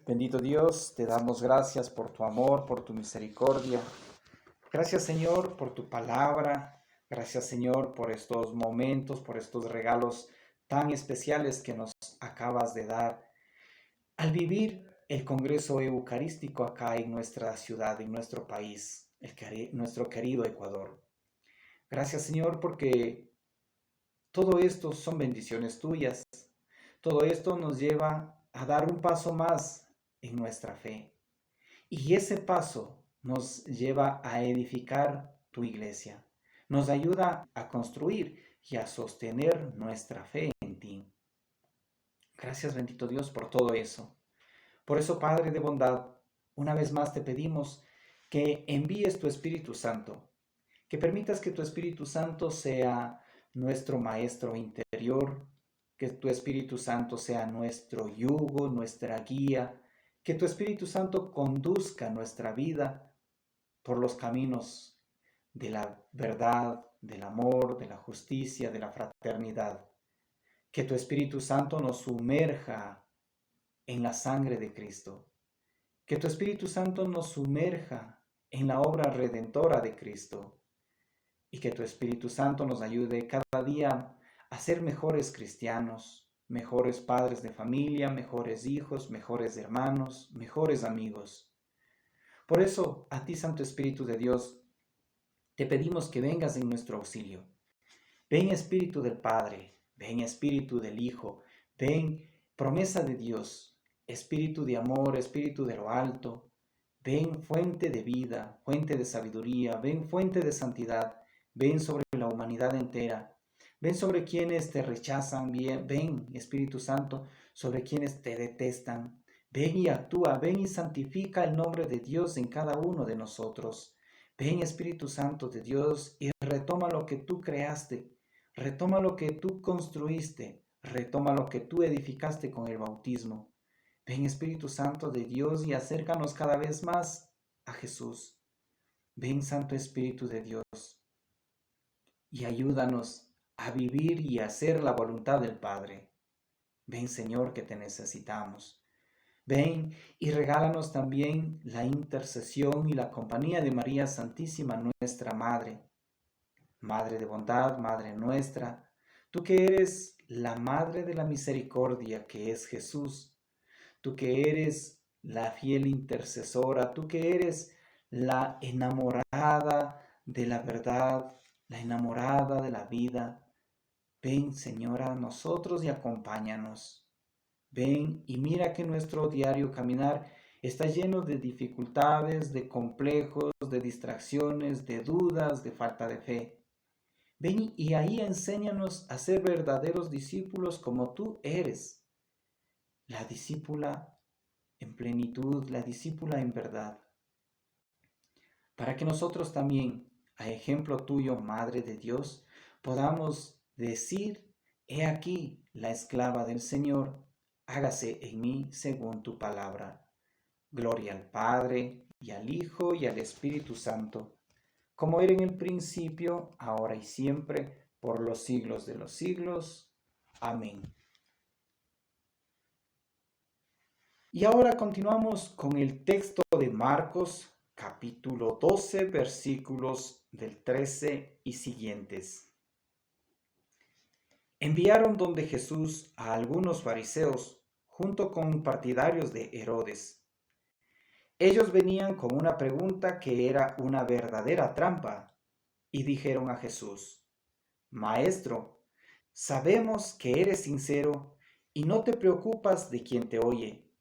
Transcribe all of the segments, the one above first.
Bendito Dios, te damos gracias por tu amor, por tu misericordia. Gracias, Señor, por tu palabra. Gracias, Señor, por estos momentos, por estos regalos tan especiales que nos acabas de dar al vivir el Congreso Eucarístico acá en nuestra ciudad, en nuestro país, nuestro querido Ecuador. Gracias, Señor, porque todo esto son bendiciones tuyas. Todo esto nos lleva a dar un paso más en nuestra fe. Y ese paso nos lleva a edificar tu iglesia. Nos ayuda a construir y a sostener nuestra fe en ti. Gracias, bendito Dios, por todo eso. Por eso, Padre de bondad, una vez más te pedimos que envíes tu Espíritu Santo, que permitas que tu Espíritu Santo sea nuestro maestro interior, que tu Espíritu Santo sea nuestro yugo, nuestra guía, que tu Espíritu Santo conduzca nuestra vida por los caminos de la verdad, del amor, de la justicia, de la fraternidad. Que tu Espíritu Santo nos sumerja en la sangre de Cristo. Que tu Espíritu Santo nos sumerja en la obra redentora de Cristo. Y que tu Espíritu Santo nos ayude cada día a ser mejores cristianos, mejores padres de familia, mejores hijos, mejores hermanos, mejores amigos. Por eso, a ti, Santo Espíritu de Dios, te pedimos que vengas en nuestro auxilio. Ven, Espíritu del Padre, ven, Espíritu del Hijo, ven, promesa de Dios, Espíritu de amor, Espíritu de lo alto, ven, fuente de vida, fuente de sabiduría, ven, fuente de santidad, ven sobre la humanidad entera, ven sobre quienes te rechazan, ven, Espíritu Santo, sobre quienes te detestan, ven y actúa, ven y santifica el nombre de Dios en cada uno de nosotros. Ven, Espíritu Santo de Dios, y retoma lo que tú creaste. Retoma lo que tú construiste, retoma lo que tú edificaste con el bautismo. Ven, Espíritu Santo de Dios, y acércanos cada vez más a Jesús. Ven, Santo Espíritu de Dios, y ayúdanos a vivir y a hacer la voluntad del Padre. Ven, Señor, que te necesitamos. Ven y regálanos también la intercesión y la compañía de María Santísima, nuestra Madre. Madre de bondad, Madre nuestra, tú que eres la Madre de la misericordia, que es Jesús, tú que eres la fiel intercesora, tú que eres la enamorada de la verdad, la enamorada de la vida. Ven, Señora, a nosotros y acompáñanos. Ven y mira que nuestro diario caminar está lleno de dificultades, de complejos, de distracciones, de dudas, de falta de fe. Ven y ahí enséñanos a ser verdaderos discípulos como tú eres, la discípula en plenitud, la discípula en verdad, para que nosotros también, a ejemplo tuyo, Madre de Dios, podamos decir, he aquí la esclava del Señor, hágase en mí según tu palabra. Gloria al Padre, y al Hijo, y al Espíritu Santo, como era en el principio, ahora y siempre, por los siglos de los siglos. Amén. Y ahora continuamos con el texto de Marcos, capítulo 12, versículos del 13 y siguientes. Enviaron donde Jesús a algunos fariseos, junto con partidarios de Herodes. Ellos venían con una pregunta que era una verdadera trampa, y dijeron a Jesús: Maestro, sabemos que eres sincero y no te preocupas de quien te oye,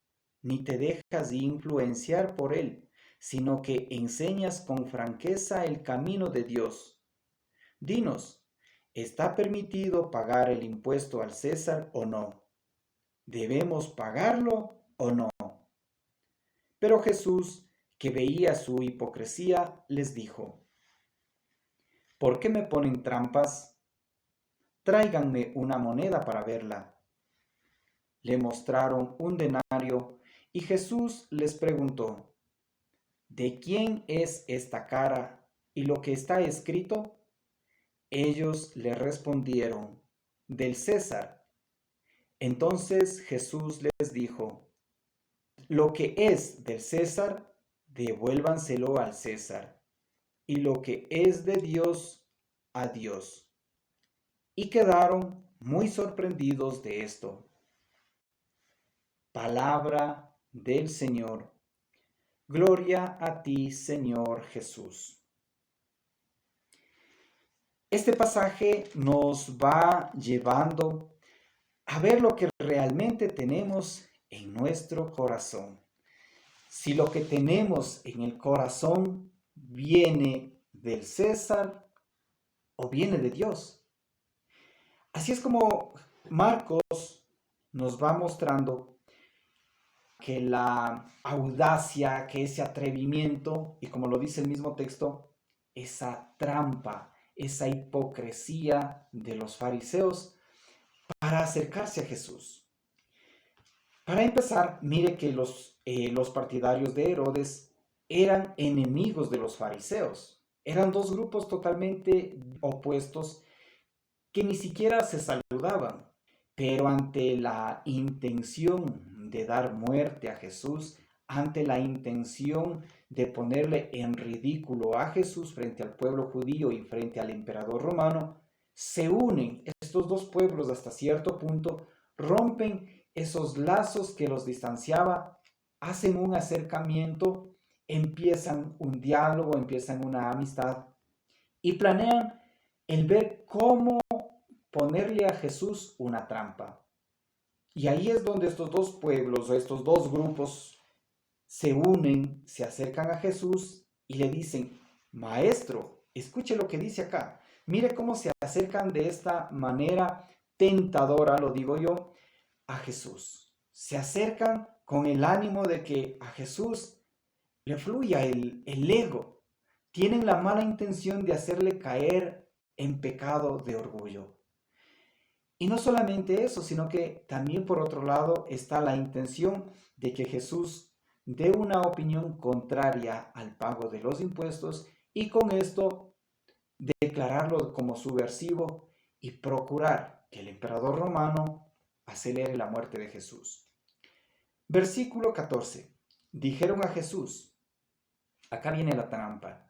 ni te dejas influenciar por él, sino que enseñas con franqueza el camino de Dios. Dinos, ¿está permitido pagar el impuesto al César o no? ¿Debemos pagarlo o no? Pero Jesús, que veía su hipocresía, les dijo: ¿Por qué me ponen trampas? Tráiganme una moneda para verla. Le mostraron un denario y Jesús les preguntó: ¿De quién es esta cara y lo que está escrito? Ellos le respondieron: del César. Entonces Jesús les dijo: Lo que es del César, devuélvanselo al César, y lo que es de Dios, a Dios. Y quedaron muy sorprendidos de esto. Palabra del Señor. Gloria a ti, Señor Jesús. Este pasaje nos va llevando a ver lo que realmente tenemos en nuestro corazón. Si lo que tenemos en el corazón viene del César o viene de Dios. Así es como Marcos nos va mostrando que la audacia, que ese atrevimiento, y como lo dice el mismo texto, esa trampa, esa hipocresía de los fariseos para acercarse a Jesús. Para empezar, mire que los partidarios de Herodes eran enemigos de los fariseos. Eran dos grupos totalmente opuestos que ni siquiera se saludaban. Pero ante la intención de dar muerte a Jesús, ante la intención de ponerle en ridículo a Jesús frente al pueblo judío y frente al emperador romano, se unen estos dos pueblos hasta cierto punto, rompen esos lazos que los distanciaba, hacen un acercamiento, empiezan un diálogo, empiezan una amistad y planean el ver cómo ponerle a Jesús una trampa. Y ahí es donde estos dos pueblos o estos dos grupos se unen, se acercan a Jesús y le dicen, Maestro, escuche lo que dice acá. Mire cómo se acercan de esta manera tentadora, lo digo yo, a Jesús. Se acercan con el ánimo de que a Jesús le fluya el ego. Tienen la mala intención de hacerle caer en pecado de orgullo. Y no solamente eso, sino que también por otro lado está la intención de que Jesús dé una opinión contraria al pago de los impuestos y con esto declararlo como subversivo y procurar que el emperador romano acelere la muerte de Jesús. Versículo 14. Dijeron a Jesús, acá viene la trampa,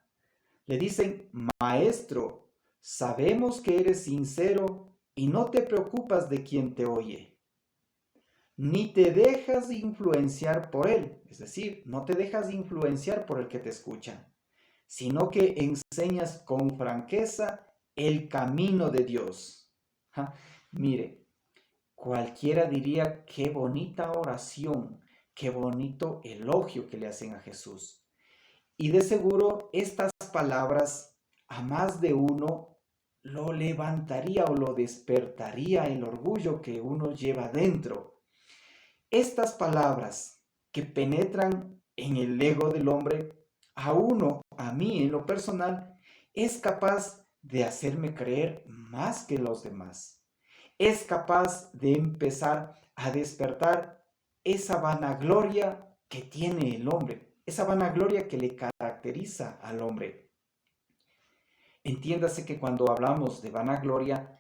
le dicen, Maestro, sabemos que eres sincero y no te preocupas de quien te oye, ni te dejas influenciar por él, es decir, no te dejas influenciar por el que te escucha, sino que enseñas con franqueza el camino de Dios. Mire, cualquiera diría qué bonita oración, qué bonito elogio que le hacen a Jesús. Y de seguro estas palabras a más de uno lo levantaría o lo despertaría el orgullo que uno lleva dentro. Estas palabras que penetran en el ego del hombre, a uno, a mí en lo personal, es capaz de hacerme creer más que los demás. Es capaz de empezar a despertar esa vanagloria que tiene el hombre, esa vanagloria que le caracteriza al hombre. Entiéndase que cuando hablamos de vanagloria,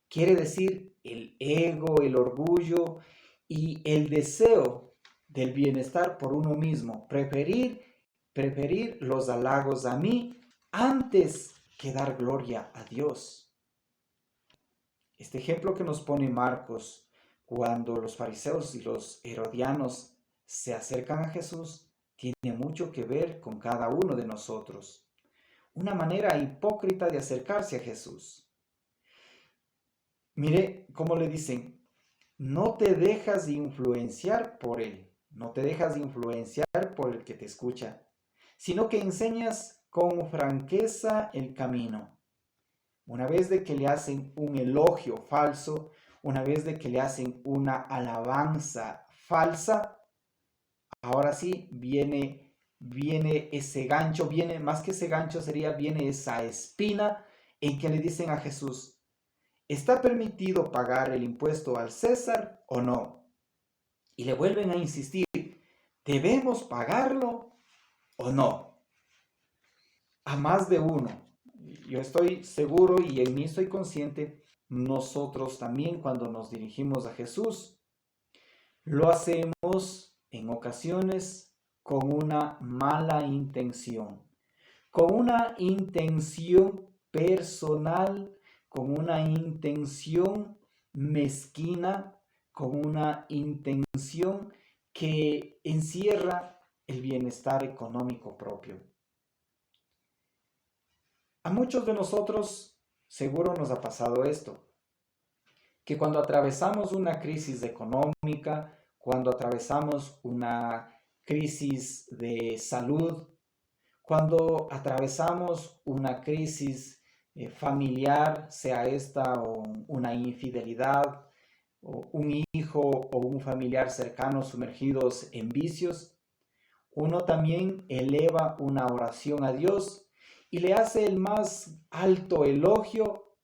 quiere decir el ego, el orgullo y el deseo del bienestar por uno mismo. Preferir los halagos a mí antes que dar gloria a Dios. Este ejemplo que nos pone Marcos, cuando los fariseos y los herodianos se acercan a Jesús, tiene mucho que ver con cada uno de nosotros. Una manera hipócrita de acercarse a Jesús. Mire cómo le dicen, no te dejas influenciar por él, no te dejas influenciar por el que te escucha, sino que enseñas con franqueza el camino. Una vez de que le hacen un elogio falso, una vez de que le hacen una alabanza falsa, ahora sí viene ese gancho, viene más que ese gancho viene esa espina en que le dicen a Jesús, ¿está permitido pagar el impuesto al César o no? Y le vuelven a insistir, ¿debemos pagarlo o no? A más de uno. Yo estoy seguro y en mí estoy consciente, nosotros también cuando nos dirigimos a Jesús, lo hacemos en ocasiones con una mala intención, con una intención personal, con una intención mezquina, con una intención que encierra el bienestar económico propio. A muchos de nosotros seguro nos ha pasado esto, que cuando atravesamos una crisis económica, cuando atravesamos una crisis de salud, cuando atravesamos una crisis familiar, sea esta o una infidelidad, o un hijo o un familiar cercano sumergidos en vicios, uno también eleva una oración a Dios y le hace el más alto elogio,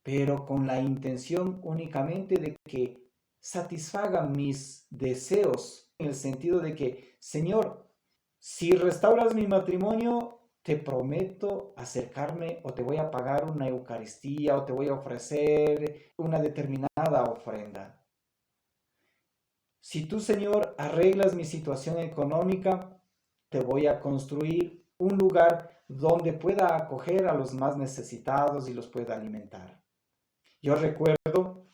pero con la intención únicamente de que satisfaga mis deseos, en el sentido de que, Señor, si restauras mi matrimonio, te prometo acercarme o te voy a pagar una Eucaristía o te voy a ofrecer una determinada ofrenda. Si tú, Señor, arreglas mi situación económica, te voy a construir un lugar donde pueda acoger a los más necesitados y los pueda alimentar. Yo recuerdo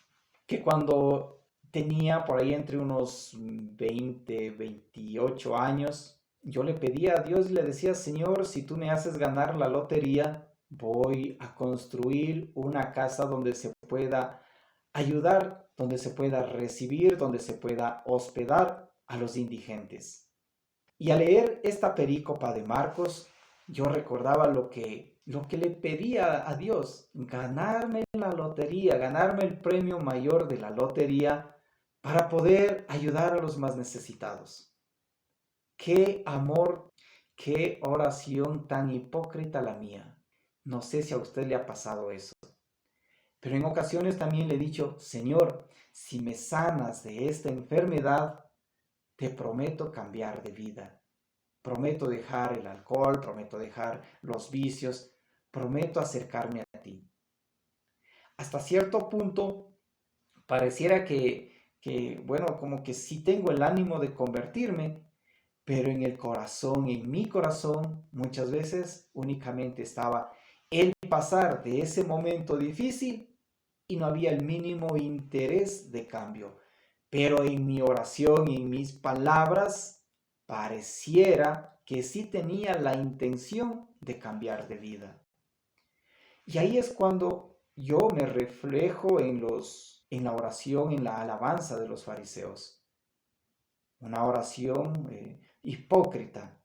que cuando tenía por ahí entre unos 20, 28 años, yo le pedía a Dios y le decía, Señor, si tú me haces ganar la lotería, voy a construir una casa donde se pueda ayudar, donde se pueda recibir, donde se pueda hospedar a los indigentes. Y al leer esta perícopa de Marcos, yo recordaba lo que le pedía a Dios, ganarme la lotería, ganarme el premio mayor de la lotería para poder ayudar a los más necesitados. Qué amor, qué oración tan hipócrita la mía. No sé si a usted le ha pasado eso. Pero en ocasiones también le he dicho, Señor, si me sanas de esta enfermedad, te prometo cambiar de vida. Prometo dejar el alcohol, prometo dejar los vicios, prometo acercarme a ti. Hasta cierto punto, pareciera bueno, como que sí tengo el ánimo de convertirme, pero en el corazón, en mi corazón, muchas veces únicamente estaba el pasar de ese momento difícil y no había el mínimo interés de cambio. Pero en mi oración y en mis palabras pareciera que sí tenía la intención de cambiar de vida. Y ahí es cuando yo me reflejo en la oración, en la alabanza de los fariseos. Una oración hipócrita.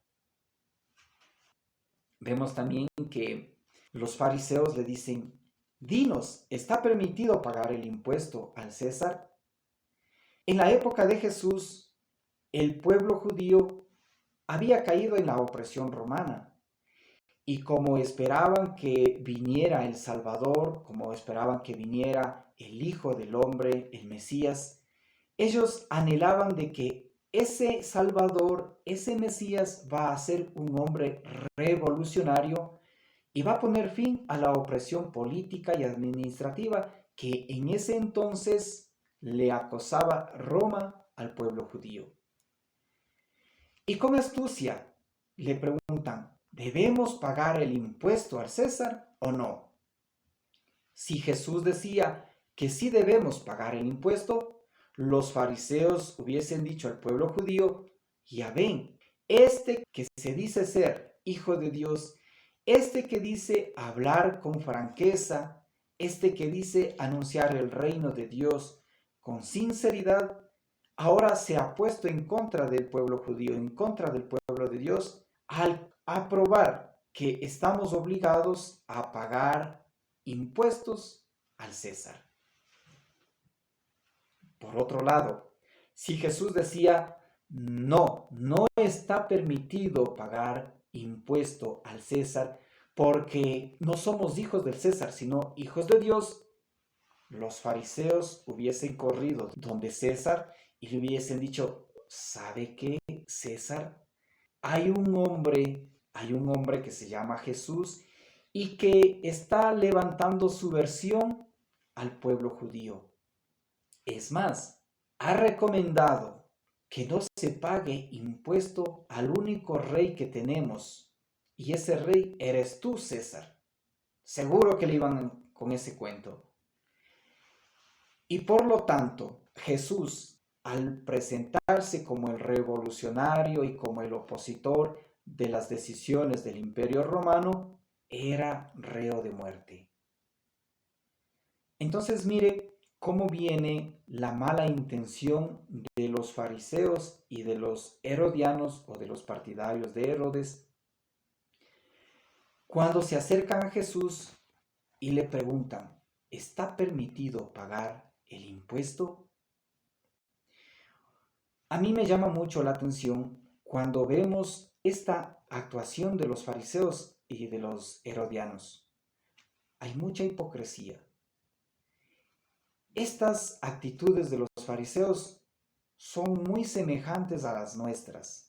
Vemos también que los fariseos le dicen, dinos, ¿está permitido pagar el impuesto al César? En la época de Jesús, el pueblo judío había caído en la opresión romana. Y como esperaban que viniera el Salvador, como esperaban que viniera el Hijo del Hombre, el Mesías, ellos anhelaban de que ese Salvador, ese Mesías va a ser un hombre revolucionario y va a poner fin a la opresión política y administrativa que en ese entonces le acosaba Roma al pueblo judío. Y con astucia le preguntan, ¿debemos pagar el impuesto al César o no? Si Jesús decía que sí debemos pagar el impuesto, los fariseos hubiesen dicho al pueblo judío, ya ven, este que se dice ser hijo de Dios, este que dice hablar con franqueza, este que dice anunciar el reino de Dios con sinceridad, ahora se ha puesto en contra del pueblo judío, en contra del pueblo de Dios, al aprobar que estamos obligados a pagar impuestos al César. Por otro lado, si Jesús decía, no está permitido pagar impuesto al César porque no somos hijos del César, sino hijos de Dios, los fariseos hubiesen corrido donde César y le hubiesen dicho, ¿sabe qué, César? Hay un hombre que se llama Jesús y que está levantando su versión al pueblo judío. Es más, ha recomendado que no se pague impuesto al único rey que tenemos. Y ese rey eres tú, César. Seguro que le iban con ese cuento. Y por lo tanto, Jesús, al presentarse como el revolucionario y como el opositor de las decisiones del Imperio Romano, era reo de muerte. Entonces mire cómo viene la mala intención de los fariseos y de los herodianos o de los partidarios de Herodes cuando se acercan a Jesús y le preguntan, ¿está permitido pagar el impuesto? A mí me llama mucho la atención cuando vemos esta actuación de los fariseos y de los herodianos. Hay mucha hipocresía. Estas actitudes de los fariseos son muy semejantes a las nuestras,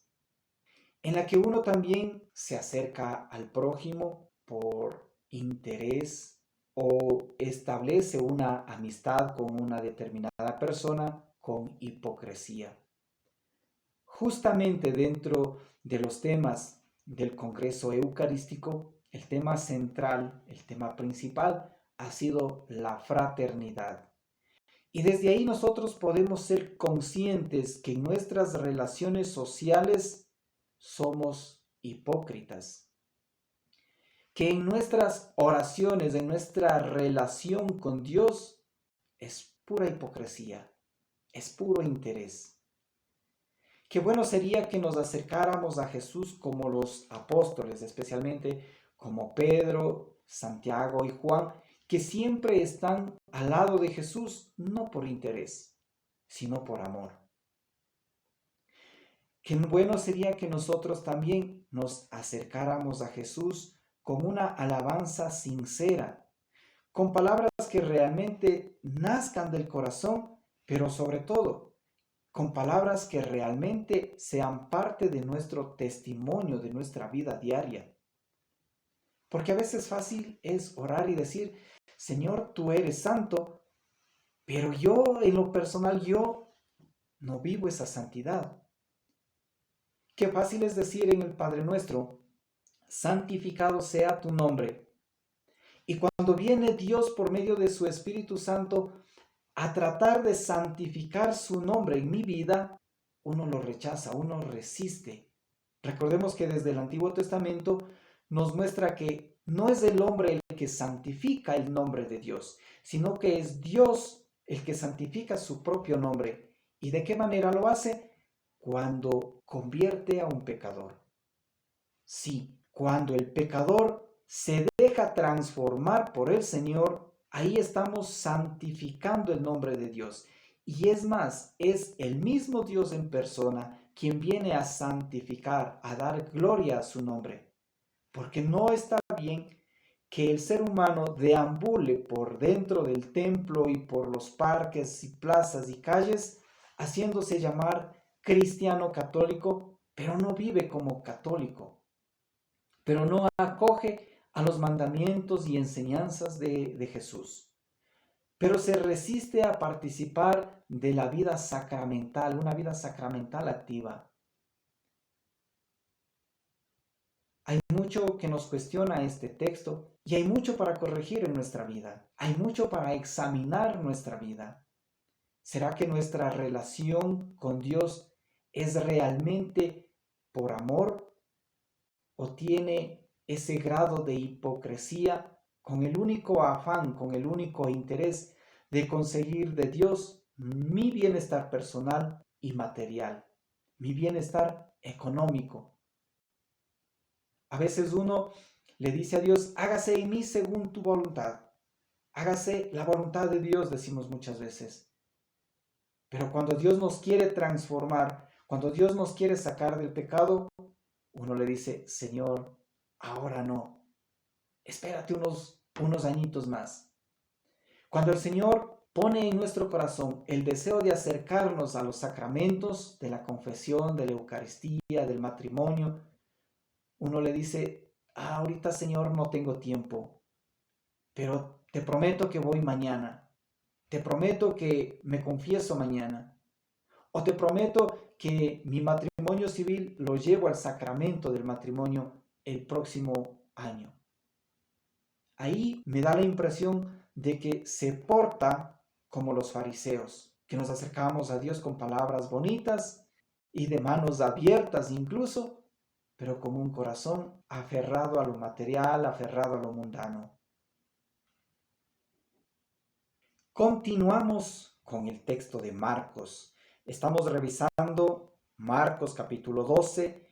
en la que uno también se acerca al prójimo por interés o establece una amistad con una determinada persona con hipocresía. Justamente dentro de los temas del Congreso Eucarístico, el tema central, el tema principal, ha sido la fraternidad. Y desde ahí nosotros podemos ser conscientes que en nuestras relaciones sociales somos hipócritas, que en nuestras oraciones, en nuestra relación con Dios, es pura hipocresía, es puro interés. Qué bueno sería que nos acercáramos a Jesús como los apóstoles, especialmente como Pedro, Santiago y Juan, que siempre están al lado de Jesús, no por interés, sino por amor. Qué bueno sería que nosotros también nos acercáramos a Jesús con una alabanza sincera, con palabras que realmente nazcan del corazón, pero sobre todo con palabras que realmente sean parte de nuestro testimonio, de nuestra vida diaria. Porque a veces fácil es orar y decir, Señor, tú eres santo, pero yo en lo personal, yo no vivo esa santidad. Qué fácil es decir en el Padre Nuestro, santificado sea tu nombre. Y cuando viene Dios por medio de su Espíritu Santo a tratar de santificar su nombre en mi vida, uno lo rechaza, uno resiste. Recordemos que desde el Antiguo Testamento nos muestra que no es el hombre el que santifica el nombre de Dios, sino que es Dios el que santifica su propio nombre. ¿Y de qué manera lo hace? Cuando convierte a un pecador. Sí, cuando el pecador se deja transformar por el Señor, ahí estamos santificando el nombre de Dios. Y es más, es el mismo Dios en persona quien viene a santificar, a dar gloria a su nombre. Porque no está bien que el ser humano deambule por dentro del templo y por los parques y plazas y calles, haciéndose llamar cristiano católico, pero no vive como católico, pero no acoge a los mandamientos y enseñanzas de Jesús, pero se resiste a participar de la vida sacramental, una vida sacramental activa. Hay mucho que nos cuestiona este texto y hay mucho para corregir en nuestra vida. Hay mucho para examinar nuestra vida. ¿Será que nuestra relación con Dios es realmente por amor o tiene ese grado de hipocresía con el único afán, con el único interés de conseguir de Dios mi bienestar personal y material, mi bienestar económico? A veces uno le dice a Dios, hágase en mí según tu voluntad. Hágase la voluntad de Dios, decimos muchas veces. Pero cuando Dios nos quiere transformar, cuando Dios nos quiere sacar del pecado, uno le dice, Señor, ahora no. Espérate unos añitos más. Cuando el Señor pone en nuestro corazón el deseo de acercarnos a los sacramentos de la confesión, de la Eucaristía, del matrimonio, uno le dice, ahorita Señor no tengo tiempo, pero te prometo que voy mañana, te prometo que me confieso mañana. O te prometo que mi matrimonio civil lo llevo al sacramento del matrimonio el próximo año. Ahí me da la impresión de que se porta como los fariseos, que nos acercamos a Dios con palabras bonitas y de manos abiertas incluso, pero con un corazón aferrado a lo material, aferrado a lo mundano. Continuamos con el texto de Marcos. Estamos revisando Marcos capítulo 12,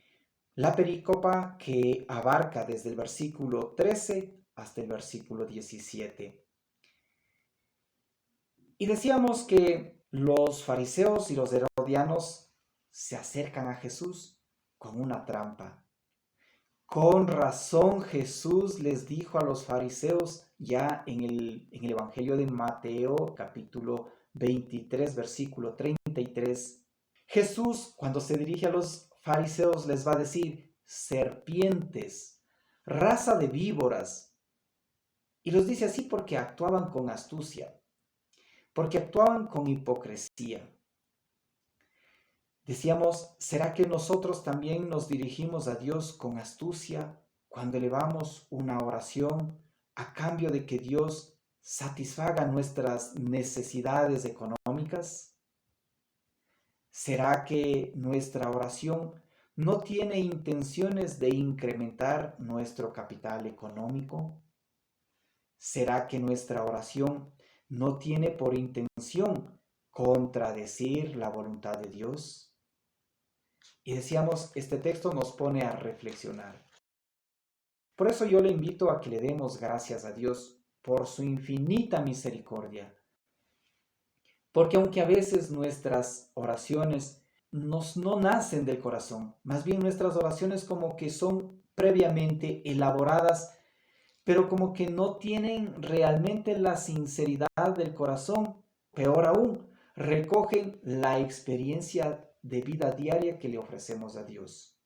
la perícopa que abarca desde el versículo 13 hasta el versículo 17. Y decíamos que los fariseos y los herodianos se acercan a Jesús con una trampa. Con razón Jesús les dijo a los fariseos ya en el Evangelio de Mateo capítulo 23 versículo 33. Jesús cuando se dirige a los fariseos les va a decir: serpientes, raza de víboras. Y los dice así porque actuaban con astucia, porque actuaban con hipocresía. Decíamos, ¿será que nosotros también nos dirigimos a Dios con astucia cuando elevamos una oración a cambio de que Dios satisfaga nuestras necesidades económicas? ¿Será que nuestra oración no tiene intenciones de incrementar nuestro capital económico? ¿Será que nuestra oración no tiene por intención contradecir la voluntad de Dios? Y decíamos, este texto nos pone a reflexionar. Por eso yo le invito a que le demos gracias a Dios por su infinita misericordia. Porque aunque a veces nuestras oraciones no nacen del corazón, más bien nuestras oraciones como que son previamente elaboradas, pero como que no tienen realmente la sinceridad del corazón, peor aún, recogen la experiencia de vida diaria que le ofrecemos a Dios.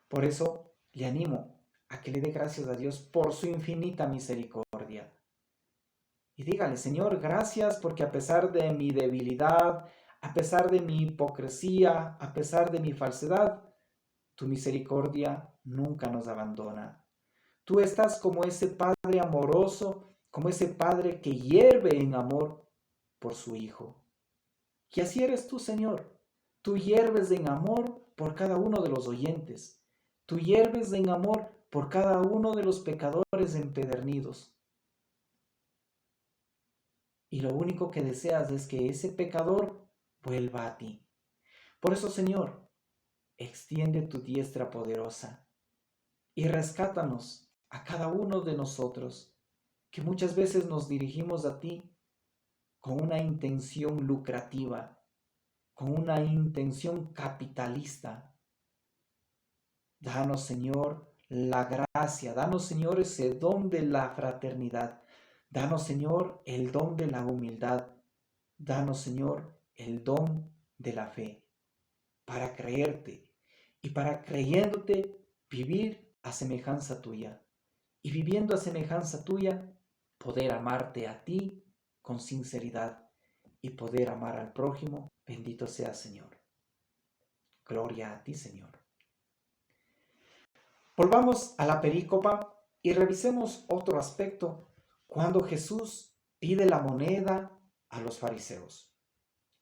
Por eso le animo a que le dé gracias a Dios por su infinita misericordia. Y dígale: Señor, gracias porque a pesar de mi debilidad, a pesar de mi hipocresía, a pesar de mi falsedad, tu misericordia nunca nos abandona. Tú estás como ese Padre amoroso, como ese Padre que hierve en amor por su Hijo. Y así eres tú, Señor. Tú hierves en amor por cada uno de los oyentes. Tú hierves en amor por cada uno de los pecadores empedernidos. Y lo único que deseas es que ese pecador vuelva a ti. Por eso, Señor, extiende tu diestra poderosa y rescátanos a cada uno de nosotros, que muchas veces nos dirigimos a ti con una intención lucrativa, con una intención capitalista. Danos, Señor, la gracia, danos, Señor, ese don de la fraternidad, danos, Señor, el don de la humildad, danos, Señor, el don de la fe, para creerte y para creyéndote vivir a semejanza tuya, y viviendo a semejanza tuya, poder amarte a ti con sinceridad y poder amar al prójimo. Bendito sea, Señor. Gloria a ti, Señor. Volvamos a la perícopa y revisemos otro aspecto cuando Jesús pide la moneda a los fariseos.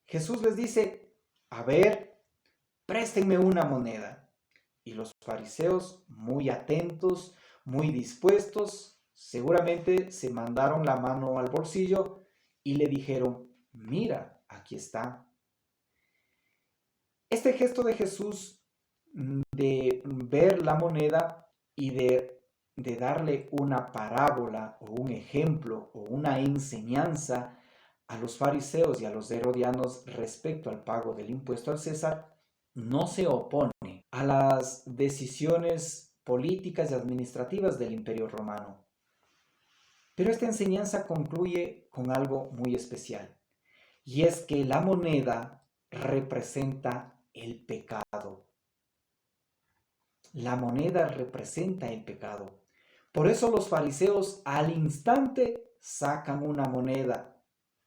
Jesús les dice: a ver, préstenme una moneda. Y los fariseos, muy atentos, muy dispuestos, seguramente se mandaron la mano al bolsillo y le dijeron: mira, aquí está. Este gesto de Jesús de ver la moneda y de darle una parábola o un ejemplo o una enseñanza a los fariseos y a los herodianos respecto al pago del impuesto al César, no se opone a las decisiones políticas y administrativas del Imperio Romano. Pero esta enseñanza concluye con algo muy especial, y es que la moneda representa el pecado. La moneda representa el pecado. Por eso los fariseos al instante sacan una moneda,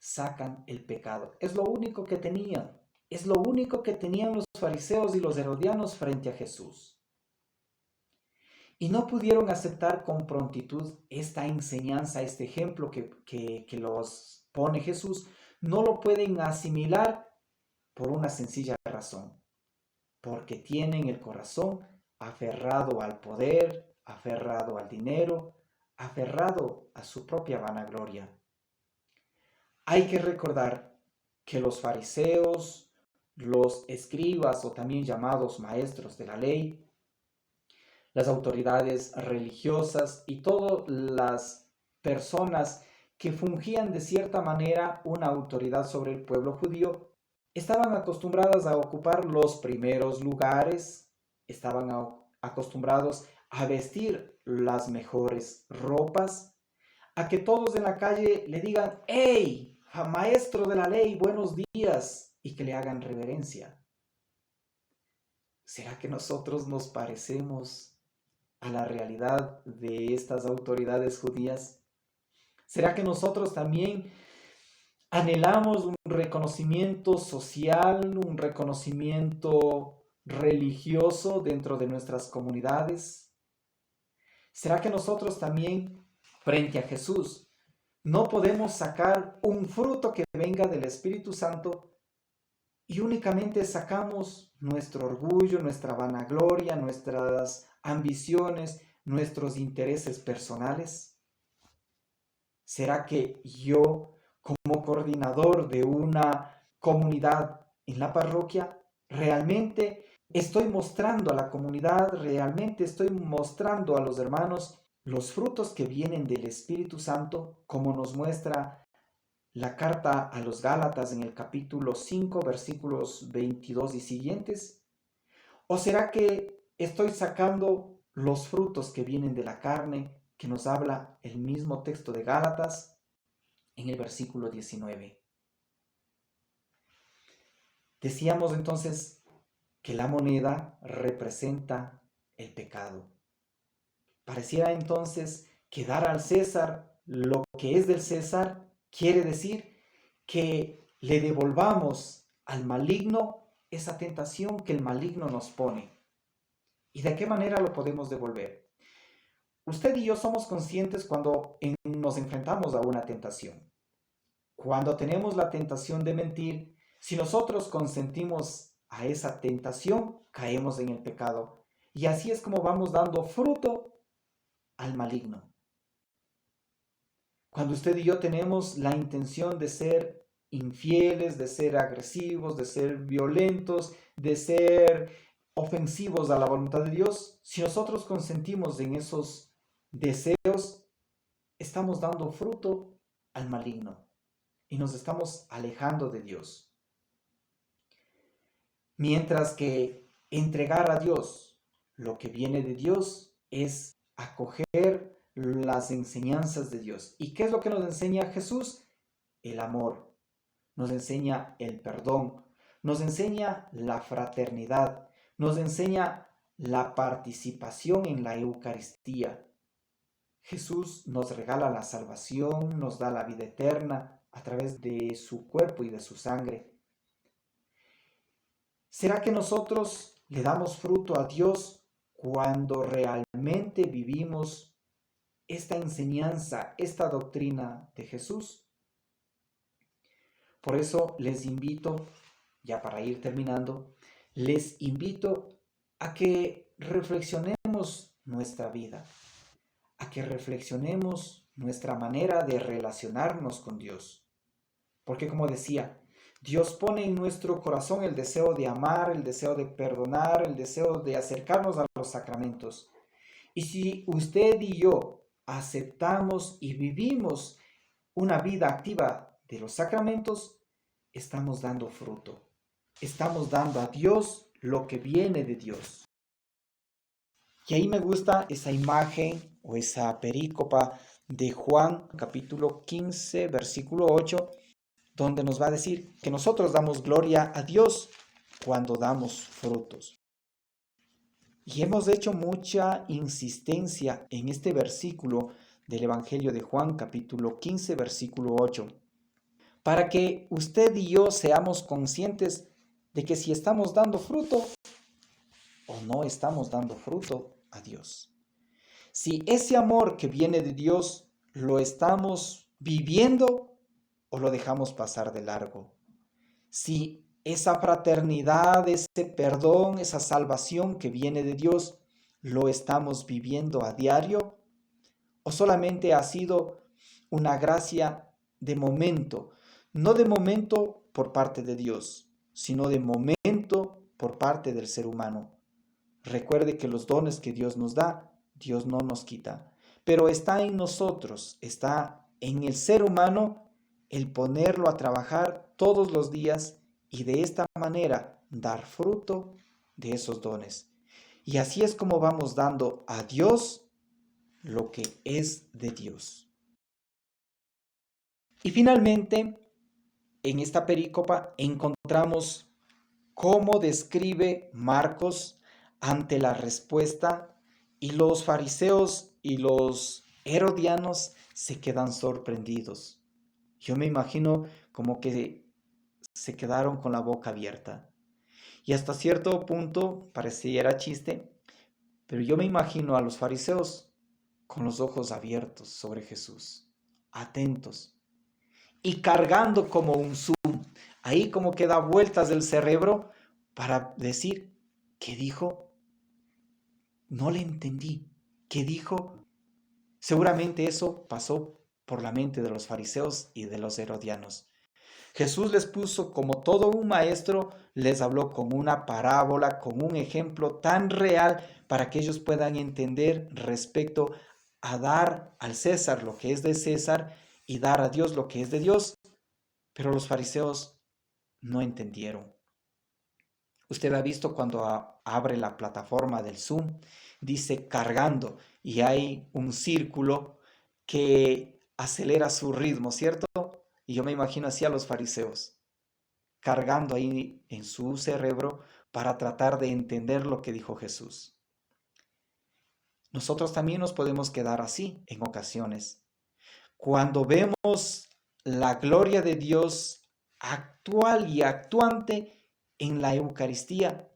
sacan el pecado. Es lo único que tenían. Es lo único que tenían los fariseos y los herodianos frente a Jesús. Y no pudieron aceptar con prontitud esta enseñanza, este ejemplo que los pone Jesús. No lo pueden asimilar por una sencilla razón. Porque tienen el corazón aferrado al poder, aferrado al dinero, aferrado a su propia vanagloria. Hay que recordar que los fariseos, los escribas o también llamados maestros de la ley, las autoridades religiosas y todas las personas que fungían de cierta manera una autoridad sobre el pueblo judío, estaban acostumbradas a ocupar los primeros lugares, estaban acostumbrados a vestir las mejores ropas, a que todos en la calle le digan, ¡Hey, maestro de la ley, buenos días! Y que le hagan reverencia. ¿Será que nosotros nos parecemos a la realidad de estas autoridades judías? ¿Será que nosotros también anhelamos un reconocimiento social, un reconocimiento religioso dentro de nuestras comunidades? ¿Será que nosotros también, frente a Jesús, no podemos sacar un fruto que venga del Espíritu Santo y únicamente sacamos nuestro orgullo, nuestra vanagloria, nuestras ambiciones, nuestros intereses personales? ¿Será que yo, como coordinador de una comunidad en la parroquia, realmente estoy mostrando a la comunidad, realmente estoy mostrando a los hermanos los frutos que vienen del Espíritu Santo, como nos muestra la carta a los Gálatas en el capítulo 5, versículos 22 y siguientes? ¿O será que estoy sacando los frutos que vienen de la carne, que nos habla el mismo texto de Gálatas en el versículo 19? Decíamos entonces que la moneda representa el pecado. Pareciera entonces que dar al César lo que es del César quiere decir que le devolvamos al maligno esa tentación que el maligno nos pone. ¿Y de qué manera lo podemos devolver? Usted y yo somos conscientes cuando nos enfrentamos a una tentación. Cuando tenemos la tentación de mentir, si nosotros consentimos a esa tentación, caemos en el pecado. Y así es como vamos dando fruto al maligno. Cuando usted y yo tenemos la intención de ser infieles, de ser agresivos, de ser violentos, de ser ofensivos a la voluntad de Dios, si nosotros consentimos en esos deseos, estamos dando fruto al maligno y nos estamos alejando de Dios. Mientras que entregar a Dios lo que viene de Dios es acoger las enseñanzas de Dios. ¿Y qué es lo que nos enseña Jesús? El amor, nos enseña el perdón, nos enseña la fraternidad, nos enseña la participación en la Eucaristía. Jesús nos regala la salvación, nos da la vida eterna a través de su cuerpo y de su sangre. ¿Será que nosotros le damos fruto a Dios cuando realmente vivimos esta enseñanza, esta doctrina de Jesús? Por eso les invito, ya para ir terminando, les invito a que reflexionemos nuestra vida, a que reflexionemos nuestra manera de relacionarnos con Dios. Porque como decía, Dios pone en nuestro corazón el deseo de amar, el deseo de perdonar, el deseo de acercarnos a los sacramentos. Y si usted y yo aceptamos y vivimos una vida activa de los sacramentos, estamos dando fruto. Estamos dando a Dios lo que viene de Dios. Y ahí me gusta esa imagen o esa perícopa de Juan capítulo 15, versículo 8, donde nos va a decir que nosotros damos gloria a Dios cuando damos frutos. Y hemos hecho mucha insistencia en este versículo del Evangelio de Juan, capítulo 15, versículo 8, para que usted y yo seamos conscientes de que si estamos dando fruto o no estamos dando fruto a Dios. Si ese amor que viene de Dios lo estamos viviendo o lo dejamos pasar de largo. Si esa fraternidad, ese perdón, esa salvación que viene de Dios, lo estamos viviendo a diario o solamente ha sido una gracia de momento, no de momento por parte de Dios, sino de momento por parte del ser humano. Recuerde que los dones que Dios nos da, Dios no nos quita, pero está en nosotros, está en el ser humano el ponerlo a trabajar todos los días y de esta manera dar fruto de esos dones. Y así es como vamos dando a Dios lo que es de Dios. Y finalmente, en esta perícopa encontramos cómo describe Marcos ante la respuesta y los fariseos y los herodianos se quedan sorprendidos. Yo me imagino como que se quedaron con la boca abierta. Y hasta cierto punto pareciera chiste, pero yo me imagino a los fariseos con los ojos abiertos sobre Jesús, atentos y cargando como un zoom, ahí como que da vueltas del cerebro para decir, ¿qué dijo? No le entendí. ¿Qué dijo? Seguramente eso pasó por la mente de los fariseos y de los herodianos. Jesús les puso como todo un maestro, les habló con una parábola, con un ejemplo tan real para que ellos puedan entender respecto a dar al César lo que es de César y dar a Dios lo que es de Dios. Pero los fariseos no entendieron. Usted ha visto cuando abre la plataforma del Zoom, dice cargando y hay un círculo que acelera su ritmo, ¿cierto? Y yo me imagino así a los fariseos, cargando ahí en su cerebro para tratar de entender lo que dijo Jesús. Nosotros también nos podemos quedar así en ocasiones. Cuando vemos la gloria de Dios actual y actuante en la Eucaristía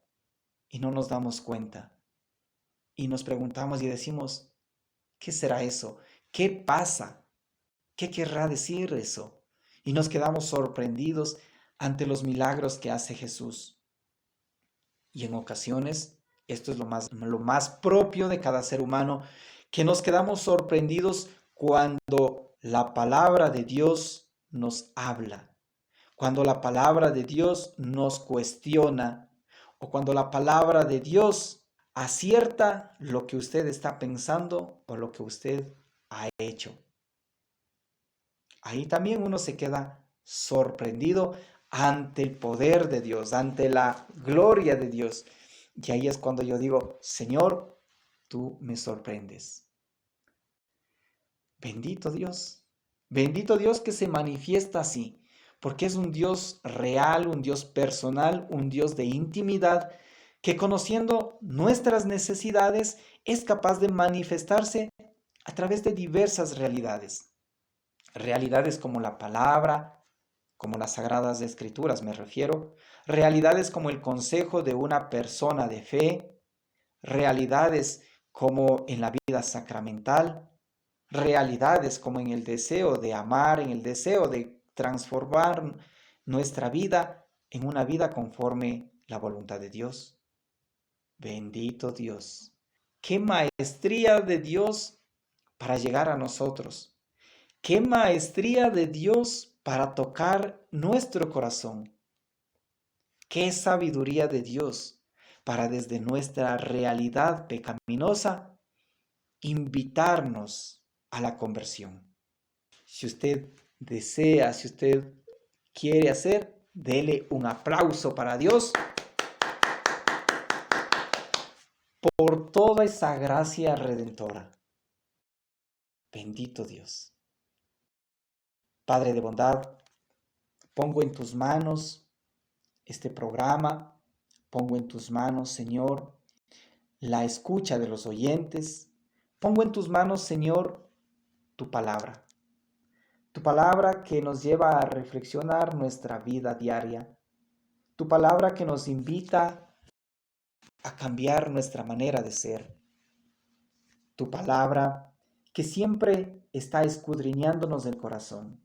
y no nos damos cuenta. Y nos preguntamos y decimos, ¿qué será eso? ¿Qué pasa? ¿Qué querrá decir eso? Y nos quedamos sorprendidos ante los milagros que hace Jesús. Y en ocasiones, esto es lo más propio de cada ser humano, que nos quedamos sorprendidos cuando la palabra de Dios nos habla, cuando la palabra de Dios nos cuestiona o cuando la palabra de Dios acierta lo que usted está pensando o lo que usted ha hecho. Ahí también uno se queda sorprendido ante el poder de Dios, ante la gloria de Dios. Y ahí es cuando yo digo, Señor, tú me sorprendes. Bendito Dios que se manifiesta así, porque es un Dios real, un Dios personal, un Dios de intimidad, que conociendo nuestras necesidades es capaz de manifestarse a través de diversas realidades. Realidades como la palabra, como las sagradas escrituras me refiero, realidades como el consejo de una persona de fe, realidades como en la vida sacramental, realidades como en el deseo de amar, en el deseo de transformar nuestra vida en una vida conforme la voluntad de Dios. Bendito Dios. Qué maestría de Dios para llegar a nosotros. Qué maestría de Dios para tocar nuestro corazón. Qué sabiduría de Dios para desde nuestra realidad pecaminosa invitarnos a la conversión. Si usted desea, si usted quiere hacer, dele un aplauso para Dios por toda esa gracia redentora. Bendito Dios. Padre de bondad, pongo en tus manos este programa, pongo en tus manos, Señor, la escucha de los oyentes, pongo en tus manos, Señor, tu palabra Tu palabra que nos lleva a reflexionar nuestra vida diaria. Tu palabra que nos invita a cambiar nuestra manera de ser. Tu palabra que siempre está escudriñándonos el corazón.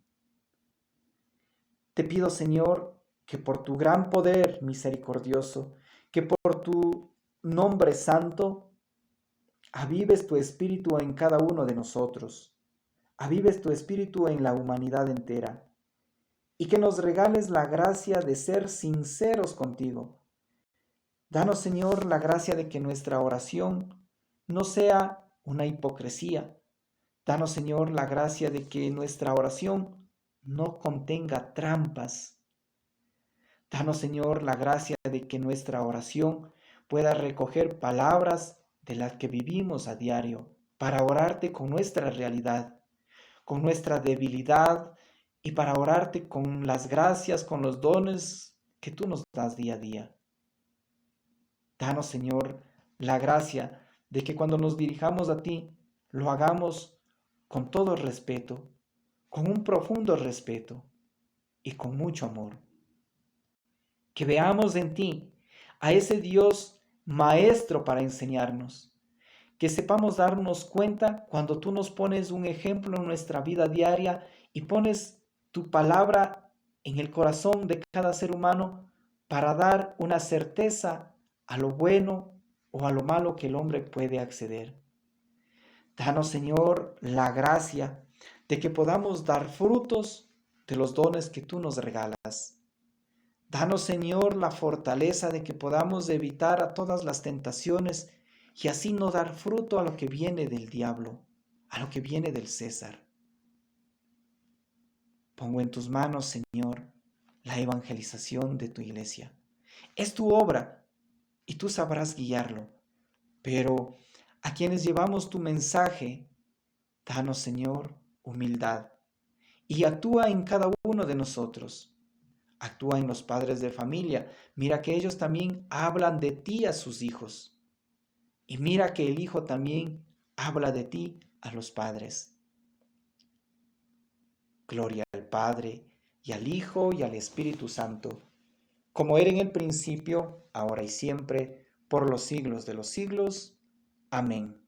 Te pido, Señor, que por tu gran poder misericordioso, que por tu nombre santo, avives tu espíritu en cada uno de nosotros, avives tu espíritu en la humanidad entera, y que nos regales la gracia de ser sinceros contigo. Danos, Señor, la gracia de que nuestra oración no sea una hipocresía. Danos, Señor, la gracia de que nuestra oración no contenga trampas. Danos, Señor, la gracia de que nuestra oración pueda recoger palabras de las que vivimos a diario para orarte con nuestra realidad, con nuestra debilidad y para orarte con las gracias, con los dones que tú nos das día a día. Danos, Señor, la gracia de que cuando nos dirijamos a ti, lo hagamos con todo respeto, con un profundo respeto y con mucho amor. Que veamos en ti a ese Dios maestro para enseñarnos. Que sepamos darnos cuenta cuando tú nos pones un ejemplo en nuestra vida diaria y pones tu palabra en el corazón de cada ser humano para dar una certeza a lo bueno o a lo malo que el hombre puede acceder. Danos, Señor, la gracia de que podamos dar frutos de los dones que tú nos regalas. Danos, Señor, la fortaleza de que podamos evitar a todas las tentaciones y así no dar fruto a lo que viene del diablo, a lo que viene del César. Pongo en tus manos, Señor, la evangelización de tu iglesia. Es tu obra y tú sabrás guiarlo, pero a quienes llevamos tu mensaje, danos, Señor, humildad y actúa en cada uno de nosotros. Actúa en los padres de familia. Mira que ellos también hablan de ti a sus hijos. Y mira que el hijo también habla de ti a los padres. Gloria al Padre, y al Hijo, y al Espíritu Santo, como era en el principio, ahora y siempre, por los siglos de los siglos. Amén.